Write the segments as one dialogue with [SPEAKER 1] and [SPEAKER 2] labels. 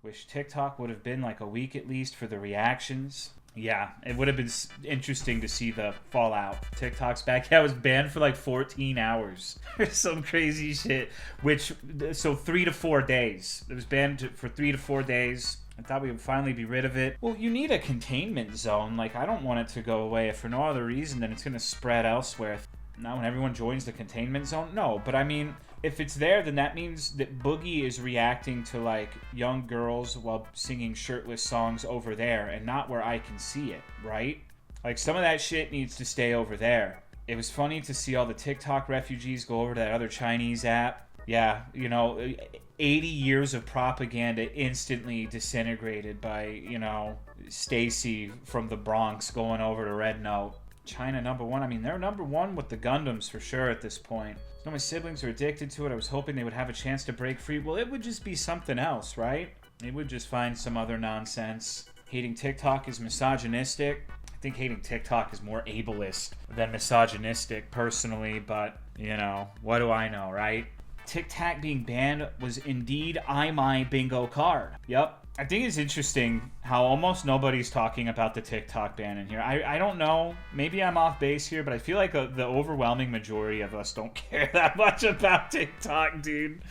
[SPEAKER 1] Wish TikTok would have been like a week at least for the reactions. Yeah, it would have been interesting to see the fallout. TikTok's back. Yeah, it was banned for like 14 hours or some crazy shit. So 3 to 4 days. It was banned for 3 to 4 days. I thought we would finally be rid of it. Well, you need a containment zone. Like, I don't want it to go away if for no other reason than it's going to spread elsewhere. Now, when everyone joins the containment zone? No, but I mean, if it's there, then that means that Boogie is reacting to, like, young girls while singing shirtless songs over there and not where I can see it, right? Like, some of that shit needs to stay over there. It was funny to see all the TikTok refugees go over to that other Chinese app. Yeah, 80 years of propaganda instantly disintegrated by, Stacy from the Bronx going over to Red Note. China #1. I mean, they're #1 with the Gundams for sure at this point. My siblings are addicted to it. I was hoping they would have a chance to break free. Well, it would just be something else, right? They would just find some other nonsense. Hating TikTok is misogynistic. I think hating TikTok is more ableist than misogynistic, personally, but, what do I know, right? TikTok being banned was indeed my bingo card. Yep. I think it's interesting how almost nobody's talking about the TikTok ban in here. I don't know. Maybe I'm off base here, but I feel like the overwhelming majority of us don't care that much about TikTok, dude.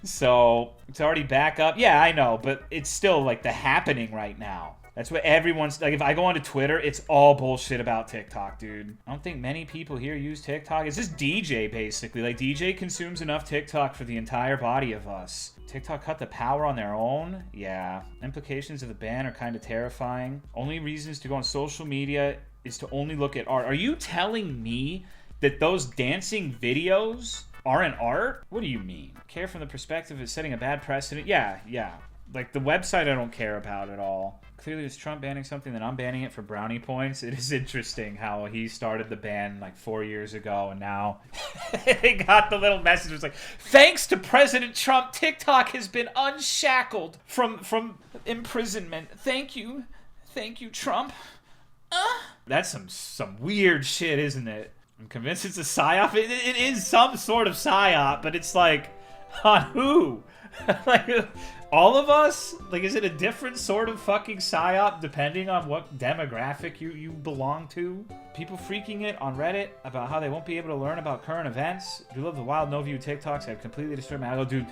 [SPEAKER 1] So, it's already back up. Yeah, I know, but it's still, like, the happening right now. That's what everyone's... Like, if I go onto Twitter, it's all bullshit about TikTok, dude. I don't think many people here use TikTok. It's just DJ, basically. Like, DJ consumes enough TikTok for the entire body of us. TikTok cut the power on their own? Yeah. Implications of the ban are kind of terrifying. Only reasons to go on social media is to only look at art. Are you telling me that those dancing videos aren't art? What do you mean? Care from the perspective of setting a bad precedent? Yeah. Like, the website I don't care about at all. Clearly, it's Trump banning something, then I'm banning it for brownie points. It is interesting how he started the ban like 4 years ago, and now they got the little message. It's like, thanks to President Trump, TikTok has been unshackled from imprisonment. Thank you, Trump. That's some weird shit, isn't it? I'm convinced it's a psyop. It is some sort of psyop, but it's like, on who? Like, all of us? Like, is it a different sort of fucking psyop depending on what demographic you belong to? People freaking it on Reddit about how they won't be able to learn about current events. Do love the wild no-view TikToks. I've completely destroyed my algo. Dude,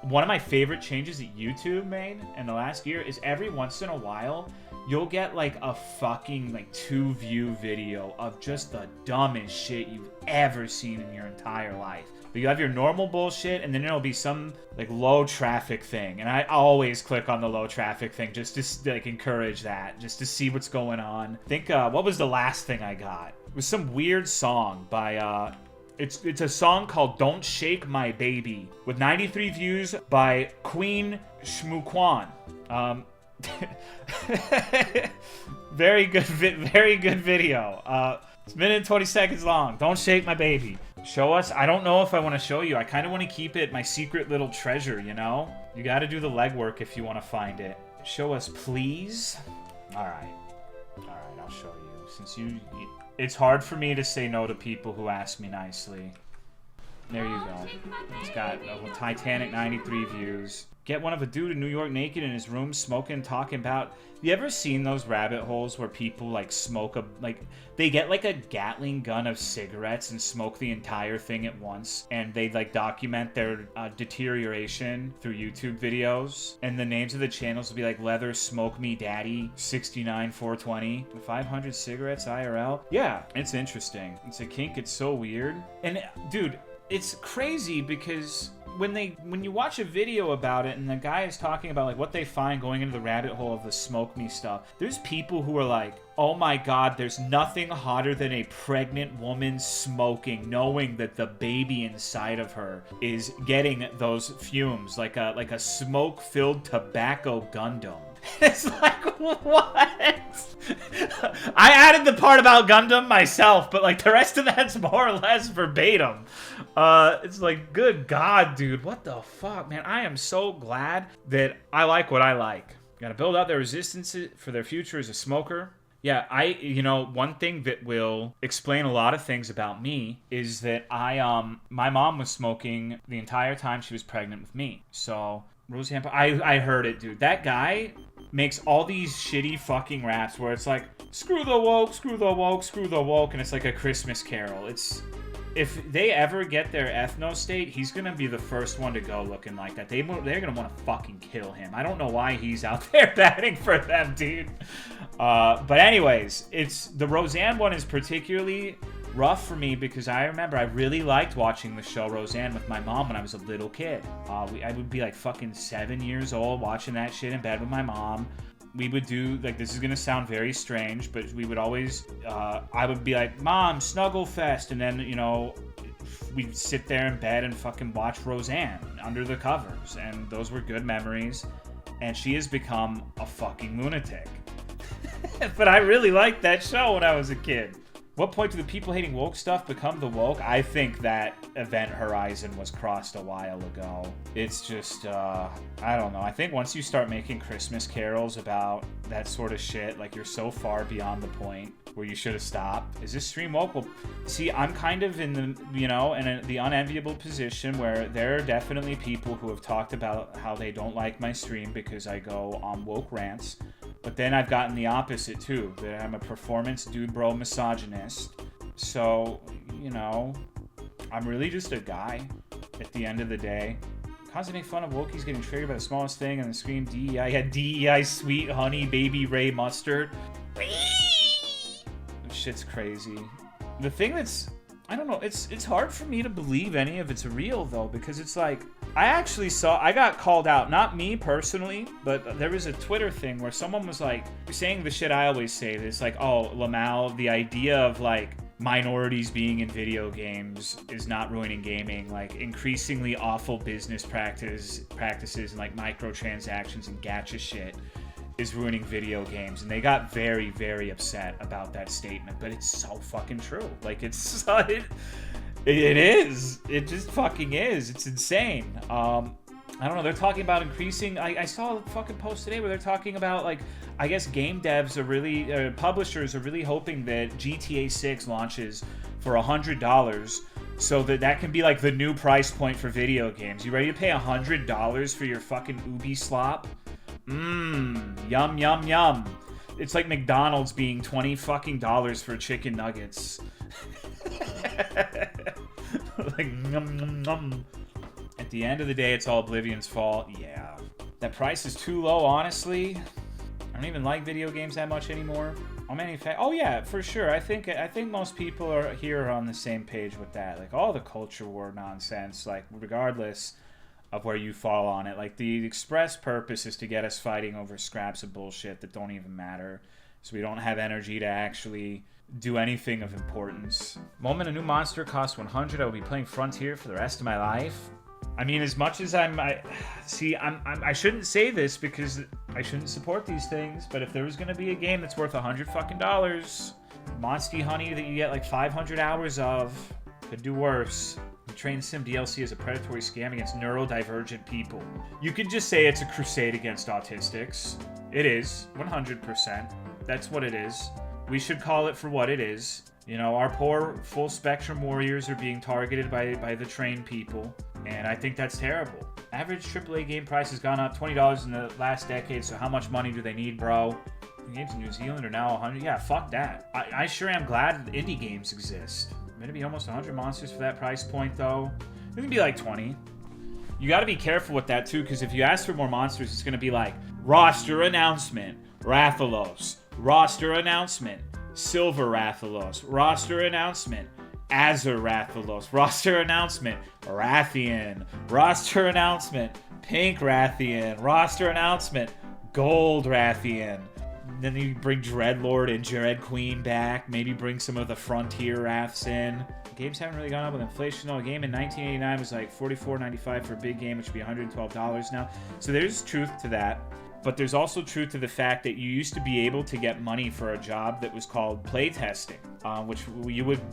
[SPEAKER 1] one of my favorite changes that YouTube made in the last year is every once in a while, you'll get like a fucking like 2-view video of just the dumbest shit you've ever seen in your entire life. But you have your normal bullshit, and then there'll be some like low traffic thing, and I always click on the low traffic thing just to like encourage that, just to see what's going on. I think what was the last thing I got? It was some weird song by it's a song called "Don't Shake My Baby" with 93 views by Queen Shmukwan. Very good video. It's a minute and 20 seconds long. Don't shake my baby. Show us. I don't know if I want to show you. I kind of want to keep it my secret little treasure, You got to do the legwork if you want to find it. Show us, please. All right, I'll show you. Since it's hard for me to say no to people who ask me nicely. There you go. It's got a Titanic 93 views. Get one of a dude in New York naked in his room smoking, talking about... You ever seen those rabbit holes where people, like, smoke they get, like, a Gatling gun of cigarettes and smoke the entire thing at once, and they, like, document their deterioration through YouTube videos, and the names of the channels will be, like, Leather Smoke Me Daddy 69 420 500 cigarettes IRL. Yeah, it's interesting. It's a kink. It's so weird. And, dude, it's crazy because... When you watch a video about it and the guy is talking about like what they find going into the rabbit hole of the smoke me stuff, there's people who are like, oh my god, there's nothing hotter than a pregnant woman smoking, knowing that the baby inside of her is getting those fumes, like a smoke-filled tobacco Gundam. It's like, what? I added the part about Gundam myself, but like the rest of that's more or less verbatim. It's like, good god, dude, what the fuck, man? I am so glad that I like what I like. Gotta build out their resistance for their future as a smoker. Yeah, one thing that will explain a lot of things about me is that my mom was smoking the entire time she was pregnant with me. So Roseanne, I heard it, dude. That guy makes all these shitty fucking raps where it's like, screw the woke, screw the woke, screw the woke, and it's like a Christmas carol. It's, if they ever get their ethno state, he's gonna be the first one to go looking like that. They're gonna want to fucking kill him. I don't know why he's out there batting for them, dude. But anyways, it's the Roseanne one is particularly rough for me because I remember I really liked watching the show Roseanne with my mom when I was a little kid. I would be like fucking 7 years old watching that shit in bed with my mom. We would do, like, this is gonna sound very strange, but we would always, I would be like, Mom, Snuggle Fest, and then, you know, we'd sit there in bed and fucking watch Roseanne under the covers, and those were good memories, and she has become a fucking lunatic. But I really liked that show when I was a kid. What point do the people hating woke stuff become the woke? I think that event horizon was crossed a while ago. It's just, I don't know. I think once you start making Christmas carols about that sort of shit, like you're so far beyond the point where you should have stopped. Is this stream woke? Well, see, I'm kind of in the, you know, the unenviable position where there are definitely people who have talked about how they don't like my stream because I go on woke rants. But then I've gotten the opposite too, that I'm a performance dude bro misogynist. So, you know, I'm really just a guy at the end of the day. Constantly make fun of wokies getting triggered by the smallest thing and then scream DEI. Yeah, DEI sweet honey baby Ray mustard. Shit's crazy. The thing that's, I don't know, it's hard for me to believe any of it's real though, because it's like, I got called out, not me personally, but there was a Twitter thing where someone was like, saying the shit I always say, this like, oh, Lamal, the idea of like minorities being in video games is not ruining gaming, like increasingly awful business practices and like microtransactions and gacha shit is ruining video games, and they got very, very upset about that statement, but it's so fucking true. Like, it's it is. It just fucking is. It's insane. I don't know. They're talking about increasing. I saw a fucking post today where they're talking about, like, I guess game devs are really, publishers are really hoping that GTA 6 launches for $100 so that can be like the new price point for video games. You ready to pay $100 for your fucking Ubi slop? Yum, yum, yum. It's like McDonald's being $20 fucking for chicken nuggets. Like, num, num, num. At the end of the day, it's all Oblivion's fault. Yeah. That price is too low, honestly. I don't even like video games that much anymore. Oh yeah, for sure. I think most people are here on the same page with that. Like, all the culture war nonsense, like, regardless of where you fall on it. Like, the express purpose is to get us fighting over scraps of bullshit that don't even matter, so we don't have energy to actually do anything of importance. Moment a new monster costs 100, I will be playing Frontier for the rest of my life. I mean, as much as I shouldn't say this because I shouldn't support these things, but if there was gonna be a game that's worth $100 fucking, Monsty Honey that you get like 500 hours of, could do worse. The Train Sim DLC is a predatory scam against neurodivergent people. You could just say it's a crusade against autistics. It is, 100%. That's what it is. We should call it for what it is. You know, our poor full spectrum warriors are being targeted by the trained people, and I think that's terrible. Average AAA game price has gone up $20 in the last decade, so how much money do they need, bro? Games in New Zealand are now 100. Yeah, fuck that. I sure am glad indie games exist. Gonna be almost 100 monsters for that price point, though. It's gonna be like 20. You gotta be careful with that, too, because if you ask for more monsters, it's gonna be like, roster announcement, Rathalos. Roster announcement, Silver Rathalos. Roster announcement, Azure Rathalos. Roster announcement, Rathian. Roster announcement, Pink Rathian. Roster announcement, Gold Rathian. Then you bring Dreadlord and Dread Queen back. Maybe bring some of the Frontier Wraths in. Games haven't really gone up with inflation. No, a game in 1989 was like $44.95 for a big game, which would be $112 now. So there's truth to that. But there's also truth to the fact that you used to be able to get money for a job that was called playtesting, which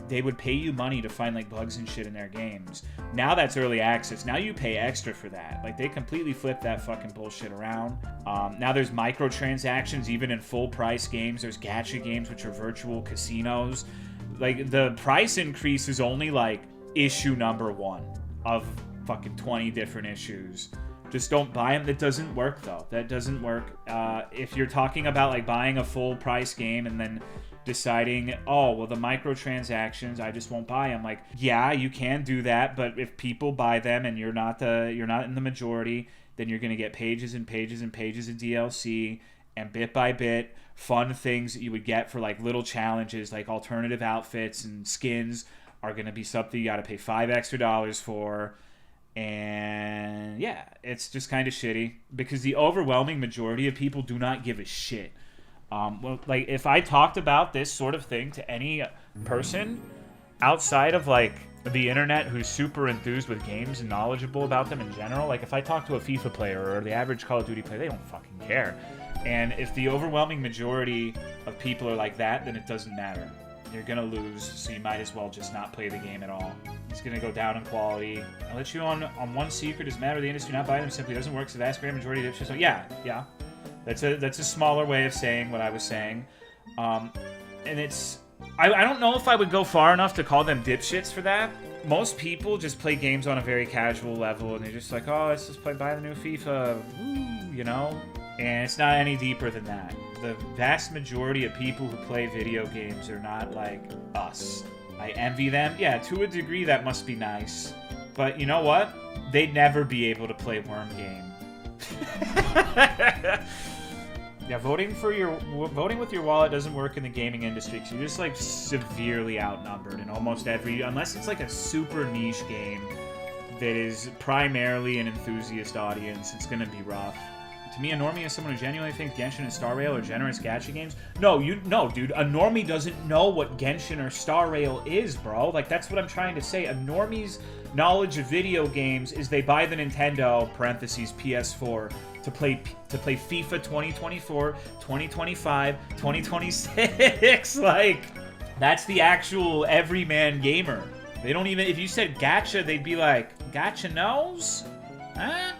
[SPEAKER 1] they would pay you money to find like bugs and shit in their games. Now that's early access. Now you pay extra for that. Like, they completely flipped that fucking bullshit around. Now there's microtransactions even in full price games. There's gacha games, which are virtual casinos. Like, the price increase is only like issue number 1 of fucking 20 different issues. Just don't buy them. That doesn't work, though. That doesn't work. If you're talking about like buying a full price game and then deciding, oh, well, the microtransactions, I just won't buy them. Like, yeah, you can do that, but if people buy them and you're not in the majority, then you're gonna get pages and pages and pages of DLC, and bit by bit, fun things that you would get for like little challenges, like alternative outfits and skins, are gonna be something you gotta pay $5 extra for. And yeah, it's just kind of shitty because the overwhelming majority of people do not give a shit. Well, like if I talked about this sort of thing to any person outside of like the internet who's super enthused with games and knowledgeable about them in general, like if I talk to a FIFA player or the average Call of Duty player, they don't fucking care. And if the overwhelming majority of people are like that, then it doesn't matter. You're gonna lose, so you might as well just not play the game at all. It's gonna go down in quality. I'll let you on one secret. Doesn't matter the industry not buying them simply doesn't work. So the vast majority of shit. So yeah. That's a smaller way of saying what I was saying. And it's I don't know if I would go far enough to call them dipshits for that. Most people just play games on a very casual level, and they're just like, oh, let's just buy the new FIFA, woo, you know? And it's not any deeper than that. The vast majority of people who play video games are not like us. I envy them. Yeah, to a degree that must be nice. But you know what? They'd never be able to play Worm Game. Yeah, voting with your wallet doesn't work in the gaming industry because you're just like severely outnumbered in almost unless it's like a super niche game that is primarily an enthusiast audience, it's gonna be rough. To me, a normie is someone who genuinely thinks Genshin and Star Rail are generous gacha games. No, dude. A normie doesn't know what Genshin or Star Rail is, bro. Like, that's what I'm trying to say. A normie's knowledge of video games is they buy the Nintendo, parentheses, PS4, to play FIFA 2024, 2025, 2026. Like, that's the actual everyman gamer. They don't even... If you said gacha, they'd be like, gacha knows? Huh?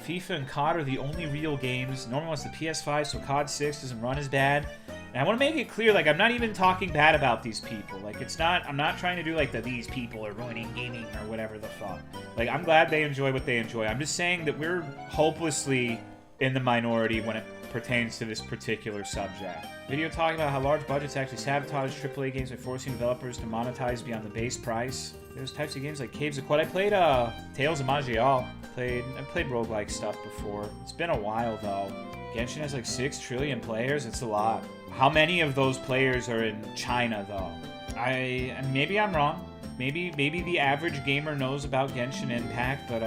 [SPEAKER 1] FIFA and COD are the only real games. Normally wants the PS5, so COD 6 doesn't run as bad. And I want to make it clear, like, I'm not even talking bad about these people. Like, it's not... I'm not trying to do, like, these people are ruining gaming or whatever the fuck. Like, I'm glad they enjoy what they enjoy. I'm just saying that we're hopelessly in the minority when it pertains to this particular subject. Video talking about how large budgets actually sabotage AAA games by forcing developers to monetize beyond the base price. There's types of games like Caves of Quad. I played Tales of Magial. I played roguelike stuff before. It's been a while though. Genshin has like 6 trillion players. It's a lot. How many of those players are in China though? Maybe I'm wrong. Maybe the average gamer knows about Genshin Impact, but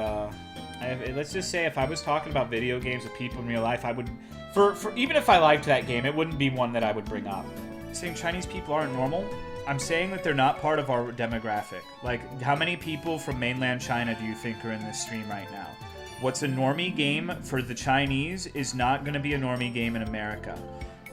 [SPEAKER 1] let's just say if I was talking about video games with people in real life, I would, for even if I liked that game, it wouldn't be one that I would bring up. Saying Chinese people aren't normal, I'm saying that they're not part of our demographic. Like, how many people from mainland China do you think are in this stream right now? What's a normie game for the Chinese is not going to be a normie game in America.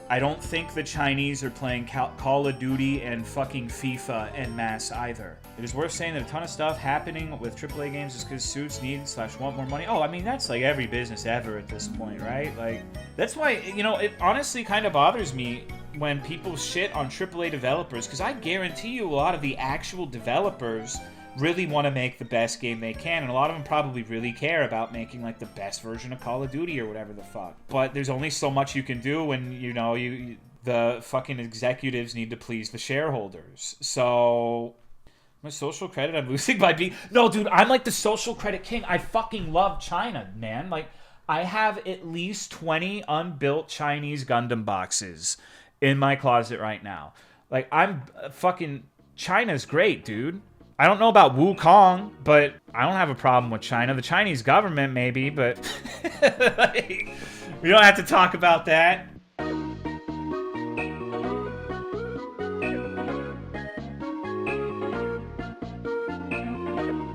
[SPEAKER 1] I don't think the Chinese are playing Call of Duty and fucking FIFA en masse either. It is worth saying that a ton of stuff happening with AAA games is because suits need/want more money. Oh, I mean, that's like every business ever at this point, right? Like, that's why, you know, it honestly kind of bothers me when people shit on AAA developers, because I guarantee you a lot of the actual developers really want to make the best game they can, and a lot of them probably really care about making like the best version of Call of Duty or whatever the fuck. But there's only so much you can do when, you know, the fucking executives need to please the shareholders. So my social credit I'm losing by being... No, dude, I'm like the social credit king. I fucking love China, man. Like, I have at least 20 unbuilt Chinese Gundam boxes in my closet right now. Like, I'm fucking... China's great, dude. I don't know about Wukong, but I don't have a problem with China. The Chinese government, maybe, but... we don't have to talk about that.